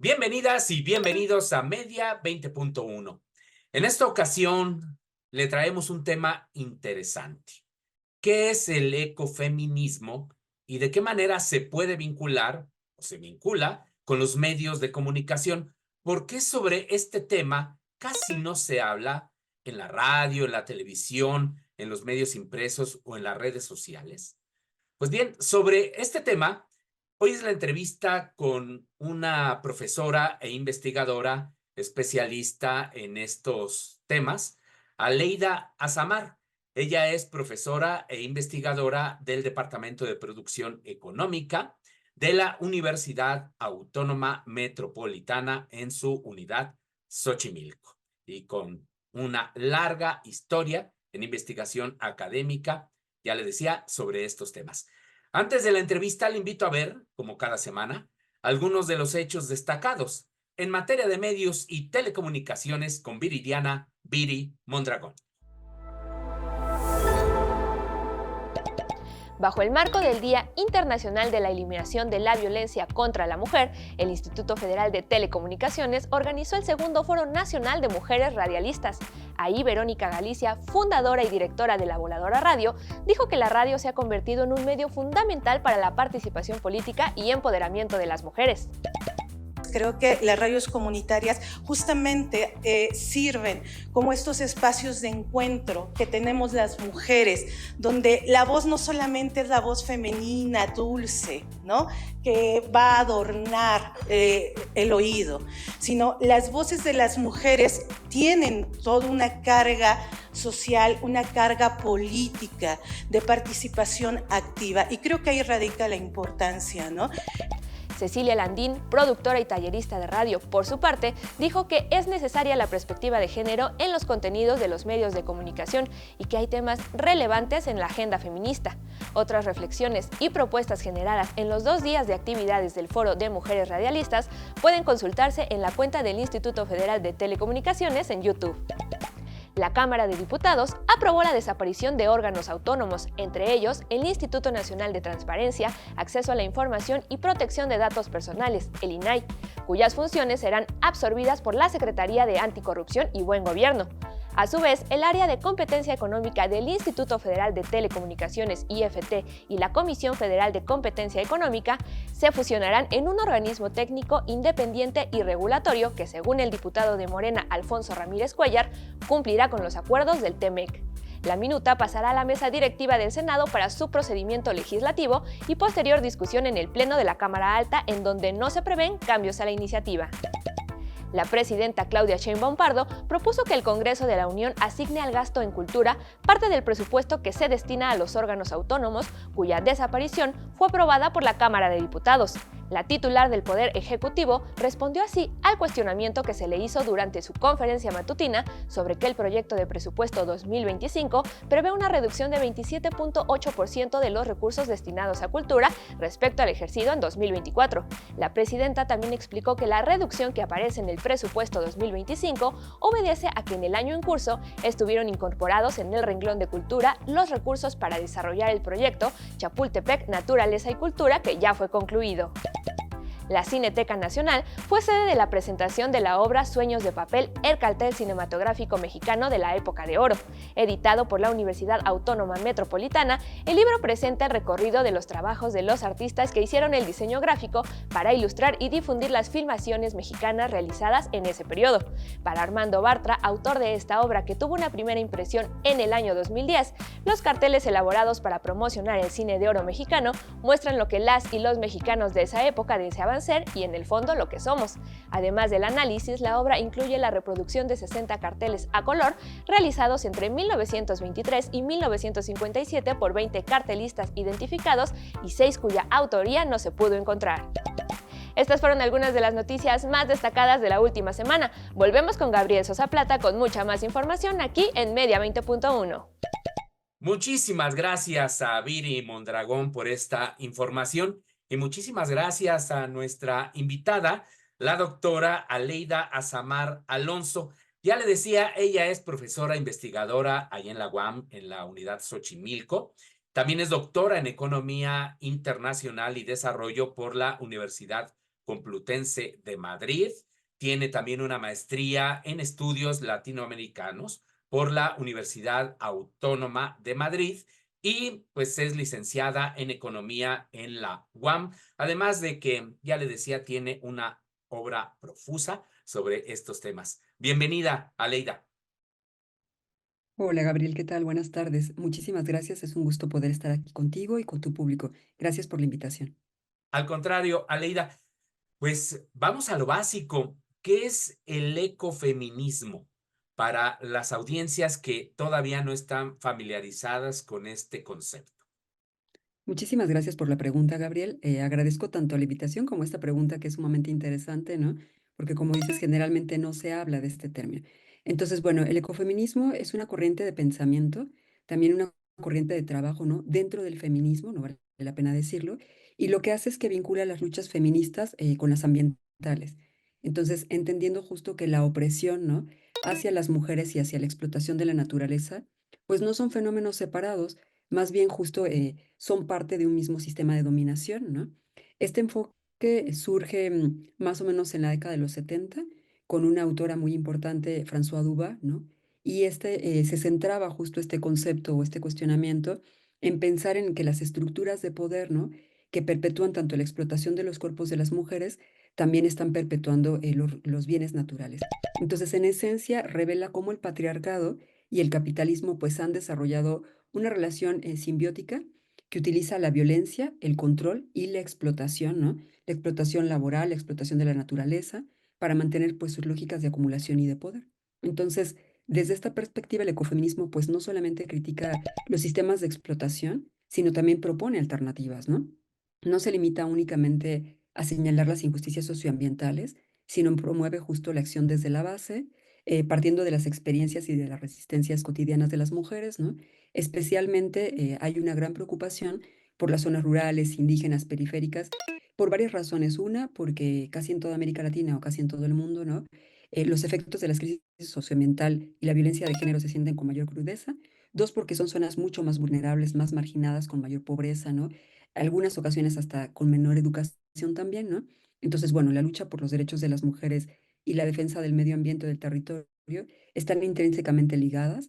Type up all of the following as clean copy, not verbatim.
Bienvenidas y bienvenidos a Media 20.1. En esta ocasión le traemos un tema interesante. ¿Qué es el ecofeminismo y de qué manera se puede vincular o se vincula con los medios de comunicación? Porque sobre este tema casi no se habla en la radio, en la televisión, en los medios impresos o en las redes sociales. Pues bien, sobre este tema, hoy es la entrevista con una profesora e investigadora especialista en estos temas, Aleida Azamar. Ella es profesora e investigadora del Departamento de Producción Económica de la Universidad Autónoma Metropolitana en su unidad Xochimilco y con una larga historia en investigación académica, ya le decía, sobre estos temas. Antes de la entrevista, le invito a ver, como cada semana, algunos de los hechos destacados en materia de medios y telecomunicaciones con Viridiana Viri Mondragón. Bajo el marco del Día Internacional de la Eliminación de la Violencia contra la Mujer, el Instituto Federal de Telecomunicaciones organizó el segundo Foro Nacional de Mujeres Radialistas. Ahí Verónica Galicia, fundadora y directora de La Voladora Radio, dijo que la radio se ha convertido en un medio fundamental para la participación política y empoderamiento de las mujeres. Creo que las radios comunitarias justamente sirven como estos espacios de encuentro que tenemos las mujeres, donde la voz no solamente es la voz femenina, dulce, ¿no?, que va a adornar el oído, sino las voces de las mujeres tienen toda una carga social, una carga política de participación activa, y creo que ahí radica la importancia, ¿no? Cecilia Landín, productora y tallerista de radio, por su parte, dijo que es necesaria la perspectiva de género en los contenidos de los medios de comunicación y que hay temas relevantes en la agenda feminista. Otras reflexiones y propuestas generadas en los 2 días de actividades del Foro de Mujeres Radialistas pueden consultarse en la cuenta del Instituto Federal de Telecomunicaciones en YouTube. La Cámara de Diputados aprobó la desaparición de órganos autónomos, entre ellos el Instituto Nacional de Transparencia, Acceso a la Información y Protección de Datos Personales, el INAI, cuyas funciones serán absorbidas por la Secretaría de Anticorrupción y Buen Gobierno. A su vez, el área de competencia económica del Instituto Federal de Telecomunicaciones, IFT, y la Comisión Federal de Competencia Económica se fusionarán en un organismo técnico independiente y regulatorio que, según el diputado de Morena, Alfonso Ramírez Cuellar, cumplirá con los acuerdos del TEMEC. La minuta pasará a la mesa directiva del Senado para su procedimiento legislativo y posterior discusión en el Pleno de la Cámara Alta, en donde no se prevén cambios a la iniciativa. La presidenta Claudia Sheinbaum Pardo propuso que el Congreso de la Unión asigne al gasto en cultura parte del presupuesto que se destina a los órganos autónomos, cuya desaparición fue aprobada por la Cámara de Diputados. La titular del Poder Ejecutivo respondió así al cuestionamiento que se le hizo durante su conferencia matutina sobre que el proyecto de presupuesto 2025 prevé una reducción de 27.8% de los recursos destinados a cultura respecto al ejercido en 2024. La presidenta también explicó que la reducción que aparece en el presupuesto 2025 obedece a que en el año en curso estuvieron incorporados en el renglón de cultura los recursos para desarrollar el proyecto Chapultepec Naturaleza y Cultura, que ya fue concluido. La Cineteca Nacional fue sede de la presentación de la obra Sueños de Papel, el cartel cinematográfico mexicano de la época de oro. Editado por la Universidad Autónoma Metropolitana, el libro presenta el recorrido de los trabajos de los artistas que hicieron el diseño gráfico para ilustrar y difundir las filmaciones mexicanas realizadas en ese periodo. Para Armando Bartra, autor de esta obra que tuvo una primera impresión en el año 2010, los carteles elaborados para promocionar el cine de oro mexicano muestran lo que las y los mexicanos de esa época deseaban ser y en el fondo lo que somos. Además del análisis, la obra incluye la reproducción de 60 carteles a color realizados entre 1923 y 1957 por 20 cartelistas identificados y 6 cuya autoría no se pudo encontrar. Estas fueron algunas de las noticias más destacadas de la última semana. Volvemos con Gabriel Sosa Plata con mucha más información aquí en Media 20.1. Muchísimas gracias a Viri Mondragón por esta información y muchísimas gracias a nuestra invitada, la doctora Aleida Azamar Alonso. Ya le decía, ella es profesora investigadora ahí en la UAM, en la unidad Xochimilco. También es doctora en Economía Internacional y Desarrollo por la Universidad Complutense de Madrid. Tiene también una maestría en estudios latinoamericanos por la Universidad Autónoma de Madrid y pues es licenciada en economía en la UAM, además de que, ya le decía, tiene una obra profusa sobre estos temas. Bienvenida, Aleida. Hola Gabriel, ¿qué tal? Buenas tardes. Muchísimas gracias. Es un gusto poder estar aquí contigo y con tu público. Gracias por la invitación. Al contrario, Aleida, pues vamos a lo básico. ¿Qué es el ecofeminismo para las audiencias que todavía no están familiarizadas con este concepto? Muchísimas gracias por la pregunta, Gabriel. Agradezco tanto la invitación como esta pregunta que es sumamente interesante, ¿no? Porque como dices, generalmente no se habla de este término. Entonces, bueno, el ecofeminismo es una corriente de pensamiento, también una corriente de trabajo, ¿no? Dentro del feminismo, no vale la pena decirlo, y lo que hace es que vincula las luchas feministas con las ambientales. Entonces, entendiendo justo que la opresión, ¿no? Hacia las mujeres y hacia la explotación de la naturaleza, pues no son fenómenos separados, más bien justo son parte de un mismo sistema de dominación, ¿no? Este enfoque surge más o menos en la década de los 70 con una autora muy importante, François Duba, ¿no? Y se centraba justo este concepto o este cuestionamiento en pensar en que las estructuras de poder, ¿no? Que perpetúan tanto la explotación de los cuerpos de las mujeres, también están perpetuando los bienes naturales. Entonces, en esencia, revela cómo el patriarcado y el capitalismo pues han desarrollado una relación simbiótica que utiliza la violencia, el control y la explotación, ¿no? La explotación laboral, la explotación de la naturaleza, para mantener pues sus lógicas de acumulación y de poder. Entonces, desde esta perspectiva, el ecofeminismo pues no solamente critica los sistemas de explotación, sino también propone alternativas, ¿no? No se limita únicamente a señalar las injusticias socioambientales, sino promueve justo la acción desde la base, partiendo de las experiencias y de las resistencias cotidianas de las mujeres, ¿no? Especialmente hay una gran preocupación por las zonas rurales, indígenas, periféricas, por varias razones. Una, porque casi en toda América Latina o casi en todo el mundo, ¿no? Los efectos de la crisis socioambiental y la violencia de género se sienten con mayor crudeza. Dos, porque son zonas mucho más vulnerables, más marginadas, con mayor pobreza, ¿no? Algunas ocasiones hasta con menor educación también, ¿no? Entonces, bueno, la lucha por los derechos de las mujeres y la defensa del medio ambiente del territorio están intrínsecamente ligadas.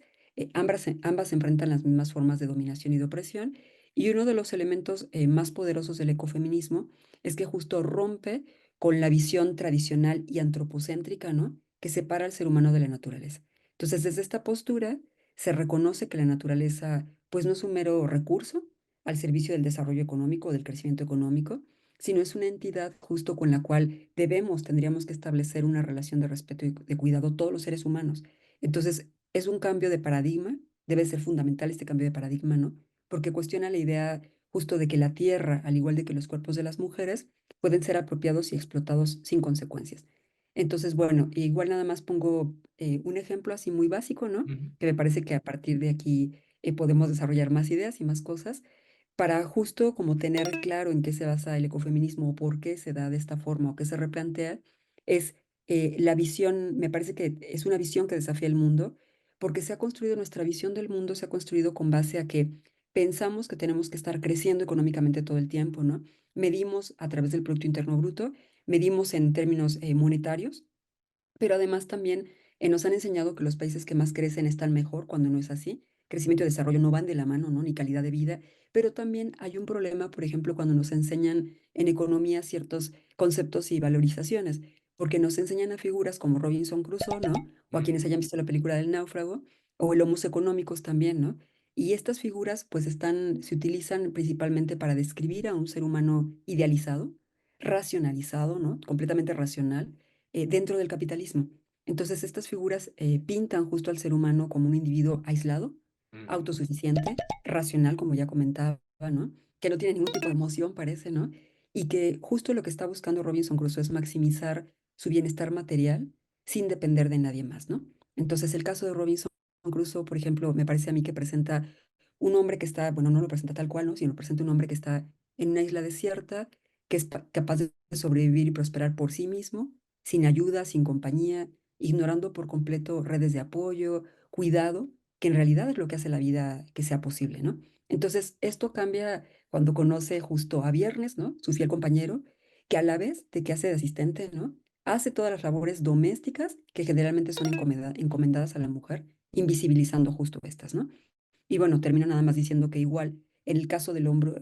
Ambas enfrentan las mismas formas de dominación y de opresión. Y uno de los elementos más poderosos del ecofeminismo es que justo rompe con la visión tradicional y antropocéntrica, ¿no? Que separa al ser humano de la naturaleza. Entonces, desde esta postura se reconoce que la naturaleza, pues no es un mero recurso al servicio del desarrollo económico o del crecimiento económico, sino es una entidad justo con la cual tendríamos que establecer una relación de respeto y de cuidado todos los seres humanos. Entonces, es un cambio de paradigma, debe ser fundamental este cambio de paradigma, ¿no? Porque cuestiona la idea justo de que la tierra, al igual de que los cuerpos de las mujeres, pueden ser apropiados y explotados sin consecuencias. Entonces, bueno, igual nada más pongo un ejemplo así muy básico, ¿no? Ujú. Que me parece que a partir de aquí podemos desarrollar más ideas y más cosas para justo como tener claro en qué se basa el ecofeminismo o por qué se da de esta forma o qué se replantea, es la visión, me parece que es una visión que desafía el mundo, porque se ha construido, nuestra visión del mundo se ha construido con base a que pensamos que tenemos que estar creciendo económicamente todo el tiempo, ¿no? Medimos a través del Producto Interno Bruto, medimos en términos monetarios, pero además también nos han enseñado que los países que más crecen están mejor cuando no es así. Crecimiento y desarrollo no van de la mano, ¿no? Ni calidad de vida, pero también hay un problema, por ejemplo, cuando nos enseñan en economía ciertos conceptos y valorizaciones, porque nos enseñan a figuras como Robinson Crusoe, ¿no? O a Mm. quienes hayan visto la película del náufrago, o el Homos económicos también, ¿no? Y estas figuras pues se utilizan principalmente para describir a un ser humano idealizado, racionalizado, ¿no? Completamente racional, dentro del capitalismo. Entonces, estas figuras pintan justo al ser humano como un individuo aislado, Ujú. autosuficiente, racional, como ya comentaba, ¿no? Que no tiene ningún tipo de emoción, parece, ¿no? Y que justo lo que está buscando Robinson Crusoe es maximizar su bienestar material sin depender de nadie más, ¿no? Entonces, el caso de Robinson Crusoe, por ejemplo, me parece a mí que presenta un hombre que está, bueno, no lo presenta tal cual, ¿no? Sino presenta un hombre que está en una isla desierta, que es capaz de sobrevivir y prosperar por sí mismo, sin ayuda, sin compañía, ignorando por completo redes de apoyo, cuidado, que en realidad es lo que hace la vida que sea posible, ¿no? Entonces, esto cambia cuando conoce justo a Viernes, ¿no? Su fiel compañero, que a la vez de que hace de asistente, ¿no? Hace todas las labores domésticas que generalmente son encomendadas a la mujer, invisibilizando justo estas, ¿no? Y bueno, termino nada más diciendo que igual, en el caso del Homo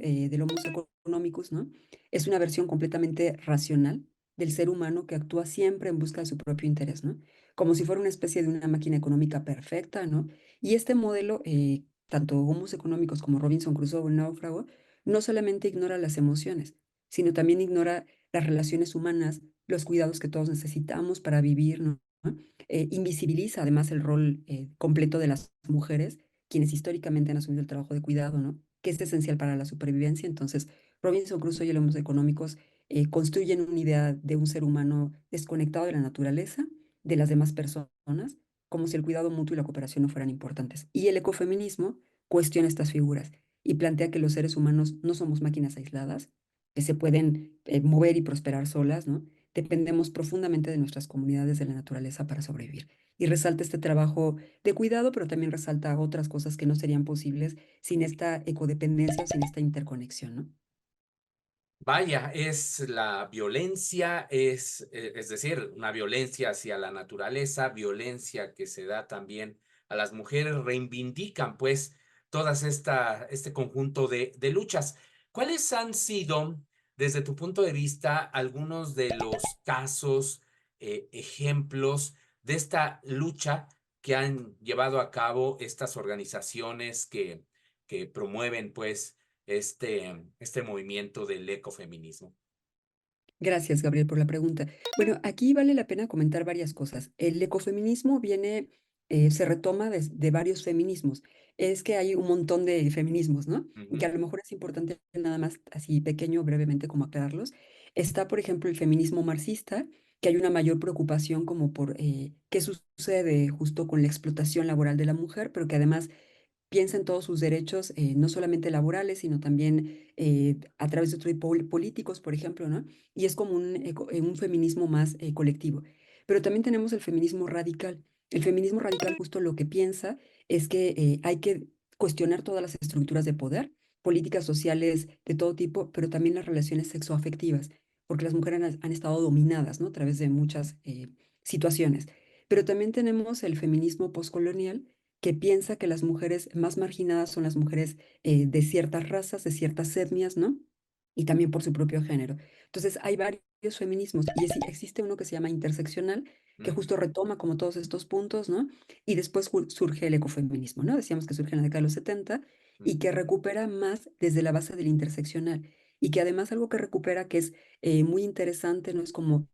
economicus, ¿no? Es una versión completamente racional del ser humano que actúa siempre en busca de su propio interés, ¿no? Como si fuera una especie de una máquina económica perfecta, ¿no? Y este modelo, tanto Homo económicos como Robinson Crusoe, el náufrago, no solamente ignora las emociones, sino también ignora las relaciones humanas, los cuidados que todos necesitamos para vivir, ¿no? Invisibiliza además el rol completo de las mujeres quienes históricamente han asumido el trabajo de cuidado, ¿no? Que es esencial para la supervivencia. Entonces, Robinson Crusoe y los Homos económicos construyen una idea de un ser humano desconectado de la naturaleza, de las demás personas, como si el cuidado mutuo y la cooperación no fueran importantes. Y el ecofeminismo cuestiona estas figuras y plantea que los seres humanos no somos máquinas aisladas, que se pueden mover y prosperar solas, ¿no? Dependemos profundamente de nuestras comunidades de la naturaleza para sobrevivir. Y resalta este trabajo de cuidado, pero también resalta otras cosas que no serían posibles sin esta ecodependencia o sin esta interconexión, ¿no? Vaya, es la violencia, es decir, una violencia hacia la naturaleza, violencia que se da también a las mujeres, reivindican pues todas este conjunto de luchas. ¿Cuáles han sido, desde tu punto de vista, algunos de los casos, ejemplos de esta lucha que han llevado a cabo estas organizaciones que promueven pues este movimiento del ecofeminismo? Gracias, Gabriel, por la pregunta. Bueno, aquí vale la pena comentar varias cosas. El ecofeminismo se retoma de varios feminismos. Es que hay un montón de feminismos, ¿no? Y que Ujú, a lo mejor es importante nada más así pequeño, brevemente, como aclararlos. Está, por ejemplo, el feminismo marxista, que hay una mayor preocupación como por qué sucede justo con la explotación laboral de la mujer, pero que además piensa en todos sus derechos, no solamente laborales, sino también a través de otros políticos, por ejemplo, ¿no? Y es como un feminismo más colectivo. Pero también tenemos el feminismo radical. El feminismo radical justo lo que piensa es que hay que cuestionar todas las estructuras de poder, políticas sociales de todo tipo, pero también las relaciones sexoafectivas, porque las mujeres han estado dominadas, ¿no? A través de muchas situaciones. Pero también tenemos el feminismo postcolonial, que piensa que las mujeres más marginadas son las mujeres de ciertas razas, de ciertas etnias, ¿no? Y también por su propio género. Entonces, hay varios feminismos y existe uno que se llama interseccional, que ujú, justo retoma como todos estos puntos, ¿no? Y después surge el ecofeminismo, ¿no? Decíamos que surge en la década de los 70 y ujú. que recupera más desde la base del interseccional y que además algo que recupera que es muy interesante, ¿no? Es como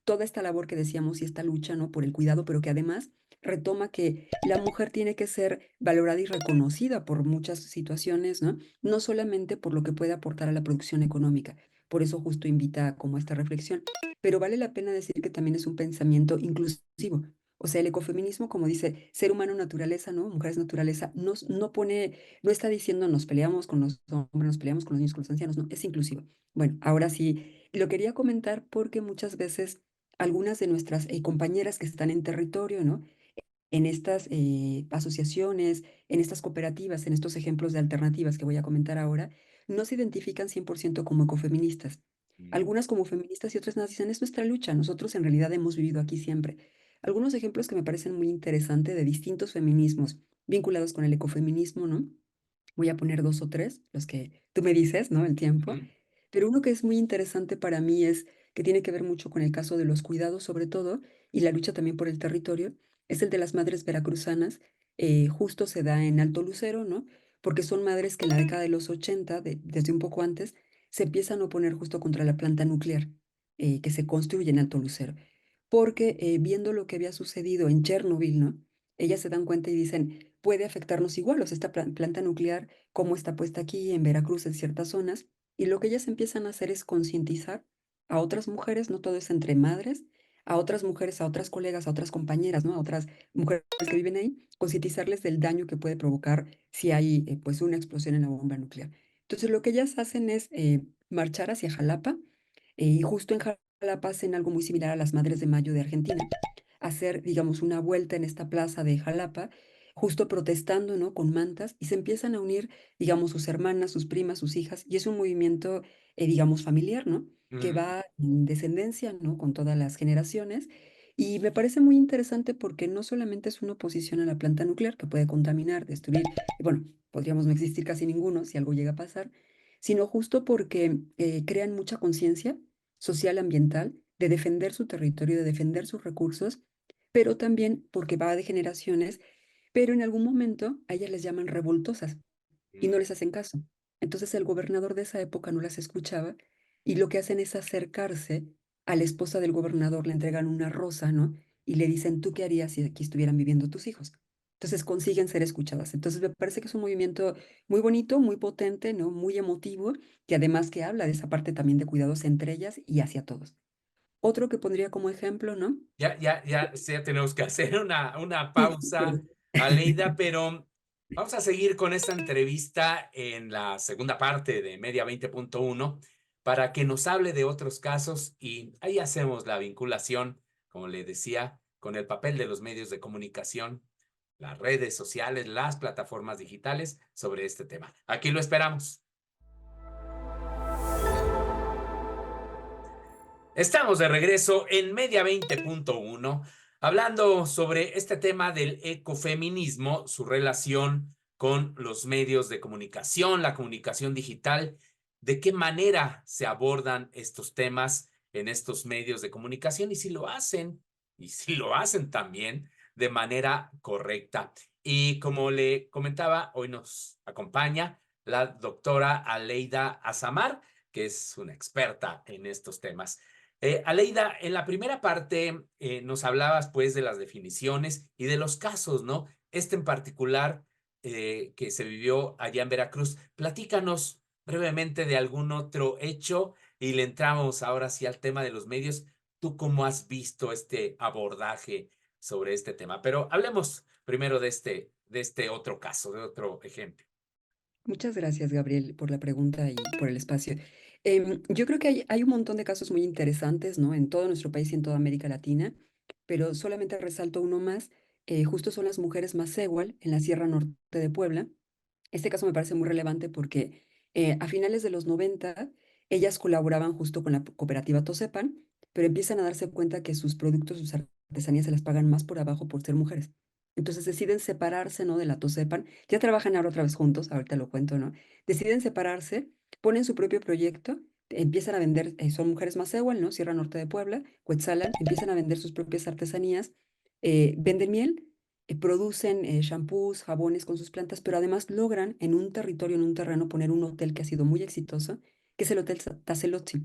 toda esta labor que decíamos y esta lucha, ¿no? Por el cuidado, pero que además retoma que la mujer tiene que ser valorada y reconocida por muchas situaciones, ¿no? No solamente por lo que puede aportar a la producción económica. Por eso justo invita como a esta reflexión. Pero vale la pena decir que también es un pensamiento inclusivo. O sea, el ecofeminismo, como dice, ser humano naturaleza, ¿no? Mujeres naturaleza, no está diciendo nos peleamos con los hombres, nos peleamos con los niños, con los ancianos, no, es inclusivo. Bueno, ahora sí, lo quería comentar porque muchas veces algunas de nuestras compañeras que están en territorio, ¿no? En estas asociaciones, en estas cooperativas, en estos ejemplos de alternativas que voy a comentar ahora, no se identifican 100% como ecofeministas. Mm, Algunas como feministas y otras nos dicen, es nuestra lucha, nosotros en realidad hemos vivido aquí siempre. Algunos ejemplos que me parecen muy interesantes de distintos feminismos vinculados con el ecofeminismo, ¿no? Voy a poner dos o tres, los que tú me dices, ¿no? El tiempo. ujú, Pero uno que es muy interesante para mí es que tiene que ver mucho con el caso de los cuidados, sobre todo, y la lucha también por el territorio, es el de las madres veracruzanas. Justo se da en Alto Lucero, ¿no? Porque son madres que en la década de los 80, desde un poco antes, se empiezan a oponer justo contra la planta nuclear que se construye en Alto Lucero. Porque viendo lo que había sucedido en Chernobyl, ¿no? Ellas se dan cuenta y dicen, puede afectarnos igual, o sea, esta planta nuclear, cómo está puesta aquí en Veracruz, en ciertas zonas, y lo que ellas empiezan a hacer es concientizar a otras mujeres, no todo es entre madres, a otras mujeres, a otras colegas, a otras compañeras, ¿no? A otras mujeres que viven ahí, concientizarles del daño que puede provocar si hay pues una explosión en la bomba nuclear. Entonces lo que ellas hacen es marchar hacia Jalapa y justo en Jalapa hacen algo muy similar a las Madres de Mayo de Argentina, hacer, digamos, una vuelta en esta plaza de Jalapa, justo protestando, ¿no? Con mantas, y se empiezan a unir, digamos, sus hermanas, sus primas, sus hijas, y es un movimiento, digamos, familiar, ¿no? que Mm, va en descendencia, ¿no? Con todas las generaciones. Y me parece muy interesante porque no solamente es una oposición a la planta nuclear que puede contaminar, destruir, y bueno, podríamos no existir casi ninguno si algo llega a pasar, sino justo porque crean mucha conciencia social, ambiental, de defender su territorio, de defender sus recursos, pero también porque va de generaciones, pero en algún momento a ellas les llaman revoltosas y no mm, les hacen caso. Entonces el gobernador de esa época no las escuchaba y lo que hacen es acercarse a la esposa del gobernador, le entregan una rosa, ¿no? Y le dicen, ¿tú qué harías si aquí estuvieran viviendo tus hijos? Entonces consiguen ser escuchadas. Entonces me parece que es un movimiento muy bonito, muy potente, ¿no? Muy emotivo, que además que habla de esa parte también de cuidados entre ellas y hacia todos. Otro que pondría como ejemplo, ¿no? ya tenemos que hacer una Sí, pausa, Aleida, pero vamos a seguir con esta entrevista en la segunda parte de Media 20.1 para que nos hable de otros casos y ahí hacemos la vinculación, como le decía, con el papel de los medios de comunicación, las redes sociales, las plataformas digitales sobre este tema. Aquí lo esperamos. Estamos de regreso en Media 20.1, hablando sobre este tema del ecofeminismo, su relación con los medios de comunicación, la comunicación digital, de qué manera se abordan estos temas en estos medios de comunicación y si lo hacen también de manera correcta. Y como le comentaba, hoy nos acompaña la doctora Aleida Azamar, que es una experta en estos temas. Aleida, en la primera parte nos hablabas pues de las definiciones y de los casos, ¿no? Este en particular que se vivió allá en Veracruz. Platícanos brevemente de algún otro hecho y le entramos ahora sí al tema de los medios. ¿Tú cómo has visto este abordaje sobre este tema? Pero hablemos primero de este otro caso, de otro ejemplo. Muchas gracias, Gabriel, por la pregunta y por el espacio. Yo creo que hay un montón de casos muy interesantes, ¿no? En todo nuestro país y en toda América Latina, pero solamente resalto uno más. Justo son las mujeres Masehual en la Sierra Norte de Puebla. Este caso me parece muy relevante porque a finales de los 90 ellas colaboraban justo con la cooperativa Tosepan, pero empiezan a darse cuenta que sus productos, sus artesanías se las pagan más por abajo por ser mujeres. Entonces deciden separarse, ¿no? De la Tosepan. Ya trabajan ahora otra vez juntos, ahorita lo cuento, ¿no? Deciden separarse, ponen su propio proyecto, empiezan a vender, son mujeres Masehual, ¿no? Sierra Norte de Puebla, Cuetzalan, empiezan a vender sus propias artesanías, venden miel, producen shampoos, jabones con sus plantas, pero además logran en un territorio, en un terreno, poner un hotel que ha sido muy exitoso, que es el Hotel Tazelotzi.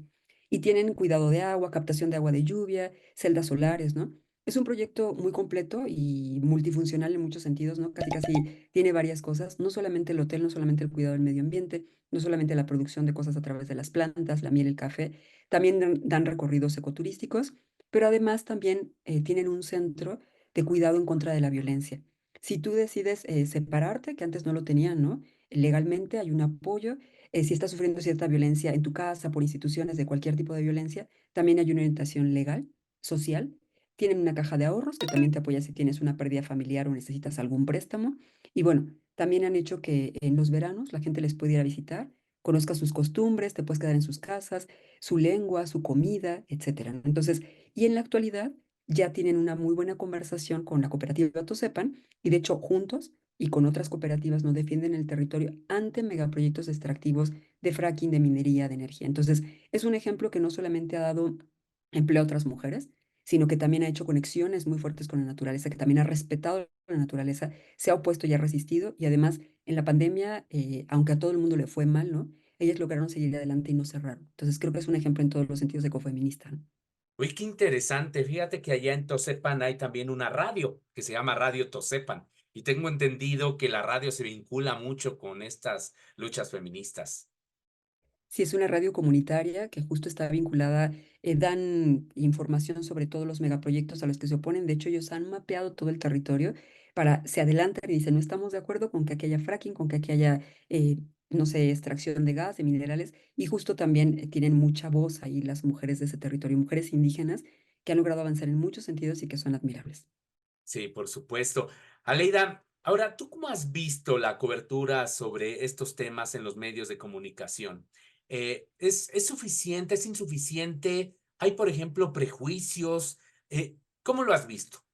Y tienen cuidado de agua, captación de agua de lluvia, celdas solares, ¿no? Es un proyecto muy completo y multifuncional en muchos sentidos, ¿no? Casi casi tiene varias cosas, no solamente el hotel, no solamente el cuidado del medio ambiente, no solamente la producción de cosas a través de las plantas, la miel, el café, también dan recorridos ecoturísticos, pero además también tienen un centro de cuidado en contra de la violencia. Si tú decides separarte, que antes no lo tenían, ¿no? Legalmente hay un apoyo. Si estás sufriendo cierta violencia en tu casa, por instituciones de cualquier tipo de violencia, también hay una orientación legal, social. Tienen una caja de ahorros que también te apoya si tienes una pérdida familiar o necesitas algún préstamo. Y bueno, también han hecho que en los veranos la gente les pueda ir a visitar, conozca sus costumbres, te puedes quedar en sus casas, su lengua, su comida, etcétera. Entonces, y en la actualidad ya tienen una muy buena conversación con la cooperativa Tosepan y de hecho juntos y con otras cooperativas no defienden el territorio ante megaproyectos extractivos de fracking, de minería, de energía. Entonces, es un ejemplo que no solamente ha dado empleo a otras mujeres, sino que también ha hecho conexiones muy fuertes con la naturaleza, que también ha respetado la naturaleza, se ha opuesto y ha resistido, y además en la pandemia, aunque a todo el mundo le fue mal, ¿no? Ellas lograron seguir adelante y no cerraron. Entonces creo que es un ejemplo en todos los sentidos de ecofeminista, ¿no? Uy, qué interesante. Fíjate que allá en Tosepan hay también una radio que se llama Radio Tosepan. Y tengo entendido que la radio se vincula mucho con estas luchas feministas. Sí, es una radio comunitaria que justo está vinculada, dan información sobre todos los megaproyectos a los que se oponen. De hecho, ellos han mapeado todo el territorio para, se adelantan y dicen, no estamos de acuerdo con que aquí haya fracking, con que aquí haya, no sé, extracción de gas, de minerales. Y justo también tienen mucha voz ahí las mujeres de ese territorio, mujeres indígenas que han logrado avanzar en muchos sentidos y que son admirables. Sí, por supuesto. Aleida, ahora, ¿tú cómo has visto la cobertura sobre estos temas en los medios de comunicación? ¿Es suficiente? ¿Es insuficiente? ¿Hay, por ejemplo, prejuicios? ¿Cómo lo has visto?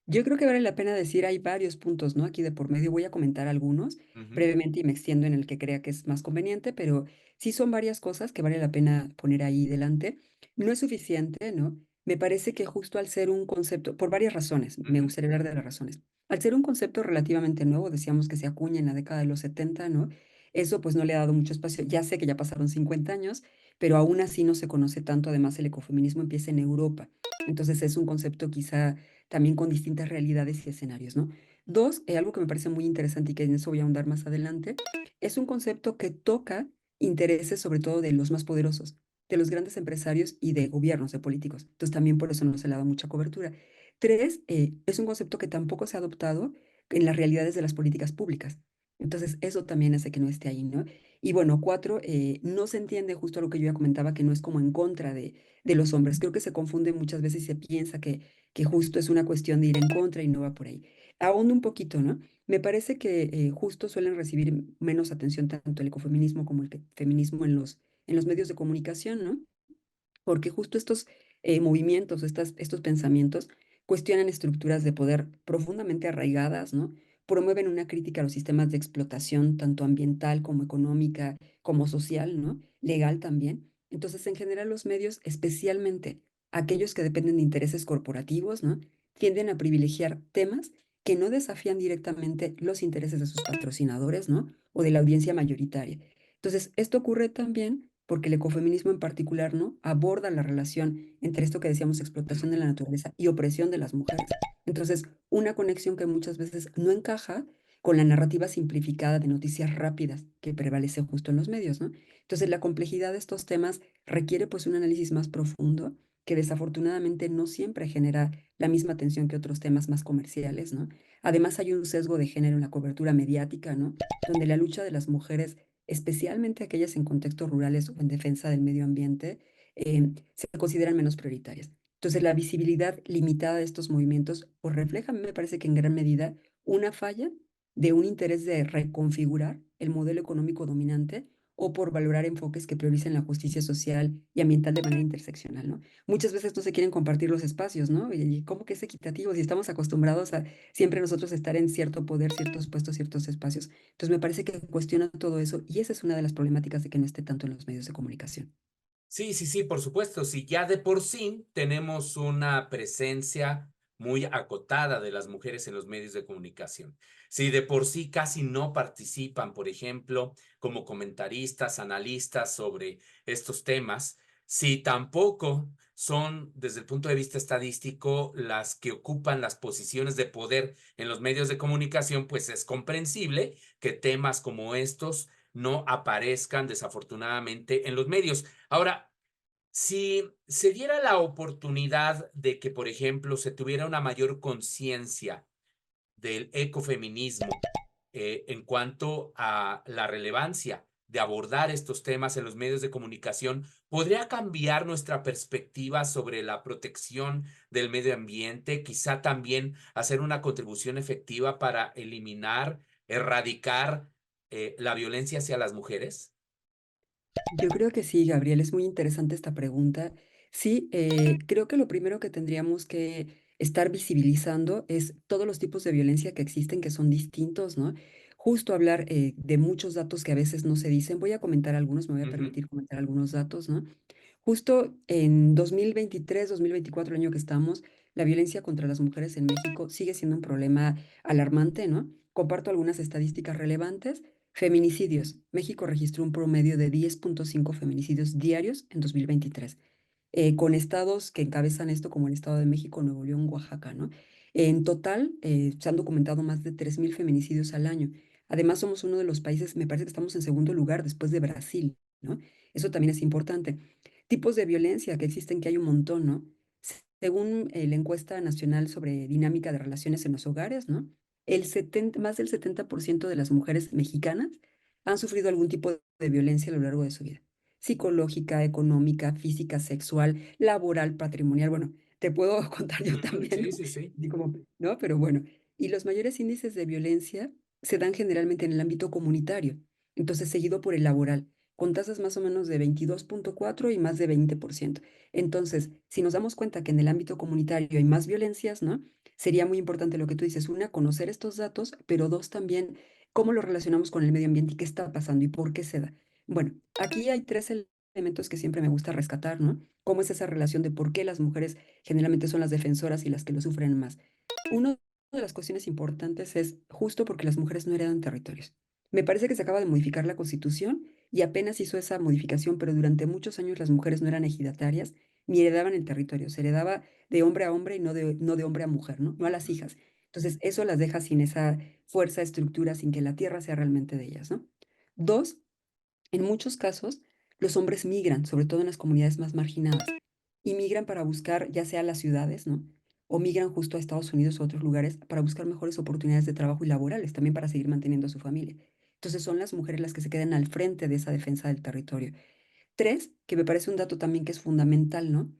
Yo creo que vale la pena decir, hay varios puntos, ¿no? Aquí de por medio voy a comentar algunos Ujú, brevemente y me extiendo en el que crea que es más conveniente, pero sí son varias cosas que vale la pena poner ahí delante. No es suficiente, ¿no? Me parece que justo al ser un concepto, por varias razones, me ujú, gustaría hablar de las razones. Al ser un concepto relativamente nuevo, decíamos que se acuña en la década de los 70, ¿no? Eso pues no le ha dado mucho espacio. Ya sé que ya pasaron 50 años, pero aún así no se conoce tanto. Además, el ecofeminismo empieza en Europa. Entonces es un concepto quizá también con distintas realidades y escenarios, ¿no? Dos, algo que me parece muy interesante y que en eso voy a ahondar más adelante, es un concepto que toca intereses sobre todo de los más poderosos, de los grandes empresarios y de gobiernos, de políticos. Entonces también por eso no se le ha dado mucha cobertura. Tres, es un concepto que tampoco se ha adoptado en las realidades de las políticas públicas. Entonces eso también hace que no esté ahí, ¿no? Y bueno, cuatro, no se entiende justo lo que yo ya comentaba, que no es como en contra de los hombres. Creo que se confunde muchas veces y se piensa que justo es una cuestión de ir en contra y no va por ahí. Ahondo un poquito, ¿no? Me parece que justo suelen recibir menos atención tanto el ecofeminismo como feminismo en los medios de comunicación, ¿no? Porque justo estos movimientos, estos pensamientos cuestionan estructuras de poder profundamente arraigadas, ¿no? Promueven una crítica a los sistemas de explotación, tanto ambiental como económica, como social, ¿no? Legal también. Entonces, en general, los medios, especialmente aquellos que dependen de intereses corporativos, ¿no? Tienden a privilegiar temas que no desafían directamente los intereses de sus patrocinadores, ¿no? O de la audiencia mayoritaria. Entonces, esto ocurre también porque el ecofeminismo en particular, ¿no? Aborda la relación entre esto que decíamos, explotación de la naturaleza y opresión de las mujeres. Entonces, una conexión que muchas veces no encaja con la narrativa simplificada de noticias rápidas que prevalece justo en los medios, ¿no? Entonces, la complejidad de estos temas requiere pues un análisis más profundo que desafortunadamente no siempre genera la misma atención que otros temas más comerciales, ¿no? Además, hay un sesgo de género en la cobertura mediática, ¿no? Donde la lucha de las mujeres, especialmente aquellas en contextos rurales o en defensa del medio ambiente, se consideran menos prioritarias. Entonces, la visibilidad limitada de estos movimientos pues, refleja, a mí me parece que en gran medida, una falla de un interés de reconfigurar el modelo económico dominante o por valorar enfoques que prioricen la justicia social y ambiental de manera interseccional, ¿no? Muchas veces no se quieren compartir los espacios, ¿no? ¿Y cómo que es equitativo si estamos acostumbrados a siempre nosotros estar en cierto poder, ciertos puestos, ciertos espacios? Entonces me parece que cuestiona todo eso y esa es una de las problemáticas de que no esté tanto en los medios de comunicación. Sí, sí, sí, por supuesto. Si ya de por sí tenemos una presencia muy acotada de las mujeres en los medios de comunicación. Si de por sí casi no participan, por ejemplo, como comentaristas, analistas sobre estos temas, si tampoco son, desde el punto de vista estadístico, las que ocupan las posiciones de poder en los medios de comunicación, pues es comprensible que temas como estos no aparezcan desafortunadamente en los medios. Ahora, si se diera la oportunidad de que, por ejemplo, se tuviera una mayor conciencia del ecofeminismo en cuanto a la relevancia de abordar estos temas en los medios de comunicación, ¿podría cambiar nuestra perspectiva sobre la protección del medio ambiente? Quizá también hacer una contribución efectiva para eliminar, erradicar la violencia hacia las mujeres. Yo creo que sí, Gabriel, es muy interesante esta pregunta. Sí, creo que lo primero que tendríamos que estar visibilizando es todos los tipos de violencia que existen, que son distintos, ¿no? Justo hablar de muchos datos que a veces no se dicen. Voy a comentar algunos, me voy a Ujú. permitir comentar algunos datos, ¿no? Justo en 2023, 2024, el año que estamos, la violencia contra las mujeres en México sigue siendo un problema alarmante, ¿no? Comparto algunas estadísticas relevantes. Feminicidios. México registró un promedio de 10,5 feminicidios diarios en 2023, con estados que encabezan esto como el Estado de México, Nuevo León, Oaxaca, ¿no? En total, se han documentado más de 3,000 feminicidios al año. Además, somos uno de los países, me parece que estamos en segundo lugar después de Brasil, ¿no? Eso también es importante. Tipos de violencia que existen, que hay un montón, ¿no? Según la encuesta nacional sobre dinámica de relaciones en los hogares, ¿no? Más del 70% de las mujeres mexicanas han sufrido algún tipo de violencia a lo largo de su vida. Psicológica, económica, física, sexual, laboral, patrimonial. Bueno, te puedo contar yo Ujú, también, sí, ¿no? sí, sí. Así como, ¿no? Pero bueno, y los mayores índices de violencia se dan generalmente en el ámbito comunitario, entonces seguido por el laboral. con tasas más o menos de 22.4 y más de 20%. Entonces, si nos damos cuenta que en el ámbito comunitario hay más violencias, ¿no? Sería muy importante lo que tú dices, una, conocer estos datos, pero dos, también cómo lo relacionamos con el medio ambiente y qué está pasando y por qué se da. Bueno, aquí hay tres elementos que siempre me gusta rescatar, ¿no? Cómo es esa relación de por qué las mujeres generalmente son las defensoras y las que lo sufren más. Uno de las cuestiones importantes es justo porque las mujeres no heredan territorios. Me parece que se acaba de modificar la Constitución y apenas hizo esa modificación, pero durante muchos años las mujeres no eran ejidatarias ni heredaban el territorio. Se heredaba de hombre a hombre y no de hombre a mujer, ¿no? No a las hijas. Entonces, eso las deja sin esa fuerza, estructura, sin que la tierra sea realmente de ellas, ¿no? Dos, en muchos casos, los hombres migran, sobre todo en las comunidades más marginadas, y migran para buscar ya sea las ciudades, ¿no? O migran justo a Estados Unidos o a otros lugares para buscar mejores oportunidades de trabajo y laborales, también para seguir manteniendo a su familia. Entonces son las mujeres las que se quedan al frente de esa defensa del territorio. Tres, que me parece un dato también que es fundamental, ¿no?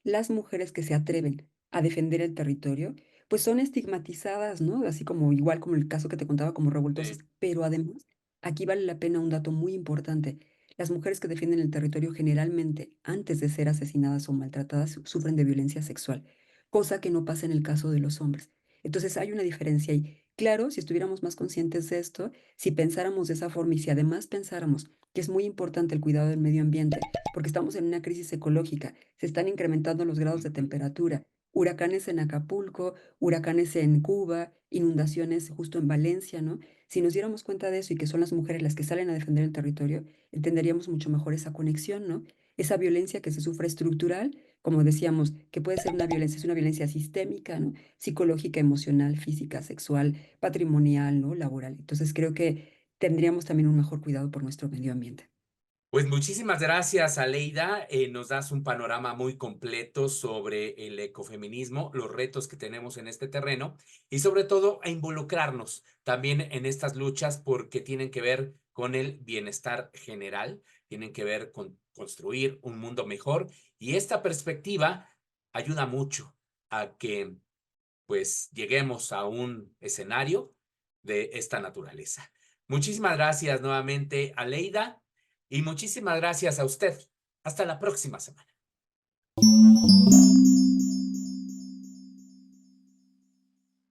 Las mujeres que se atreven a defender el territorio, pues son estigmatizadas, ¿no? Así como igual como el caso que te contaba como revoltosas, Sí. pero además, aquí vale la pena un dato muy importante. Las mujeres que defienden el territorio generalmente, antes de ser asesinadas o maltratadas, sufren de violencia sexual, cosa que no pasa en el caso de los hombres. Entonces hay una diferencia ahí. Claro, si estuviéramos más conscientes de esto, si pensáramos de esa forma y si además pensáramos que es muy importante el cuidado del medio ambiente, porque estamos en una crisis ecológica, se están incrementando los grados de Ujú. temperatura, huracanes en Acapulco, huracanes en Cuba, inundaciones justo en Valencia, ¿no? Si nos diéramos cuenta de eso y que son las mujeres las que salen a defender el territorio, entenderíamos mucho mejor esa conexión, ¿no? Esa violencia que se sufre estructural, como decíamos, que puede ser una violencia, es una violencia sistémica, ¿no? Psicológica, emocional, física, sexual, patrimonial, ¿no? Laboral. Entonces creo que tendríamos también un mejor cuidado por nuestro medio ambiente. Pues muchísimas gracias, Aleida. Nos das un panorama muy completo sobre el ecofeminismo, los retos que tenemos en este terreno y sobre todo a involucrarnos también en estas luchas porque tienen que ver con el bienestar general, tienen que ver con construir un mundo mejor y esta perspectiva ayuda mucho a que pues lleguemos a un escenario de esta naturaleza. Muchísimas gracias nuevamente, Aleida, y muchísimas gracias a usted. Hasta la próxima semana.